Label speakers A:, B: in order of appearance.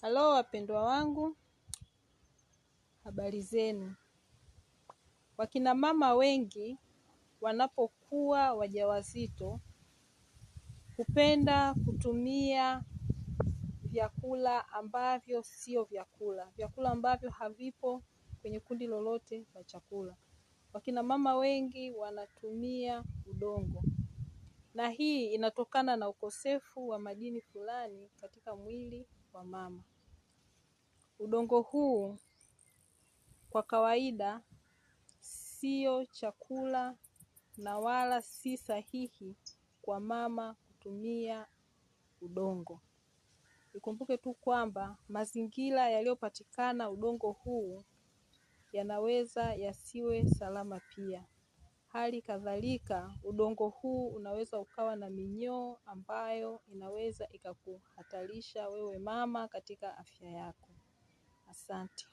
A: Halo wapendwa wangu, habari zenu. Wakina mama wengi wanapokuwa wajawazito hupenda kutumia vyakula ambavyo sio vyakula ambavyo havipo kwenye kundi lolote la chakula. Wakina mama wengi wanatumia udongo, na hii inatokana na ukosefu wa madini fulani katika mwili wa mama. Udongo huu kwa kawaida sio chakula na wala si sahihi kwa mama kutumia udongo. Ikumbuke tu kwamba mazingira yaliyopatikana udongo huu yanaweza yasiwe salama pia. Hali kadhalika udongo huu unaweza ukawa na minyoo ambayo inaweza ikakuhatarisha wewe mama katika afya yako. Asante.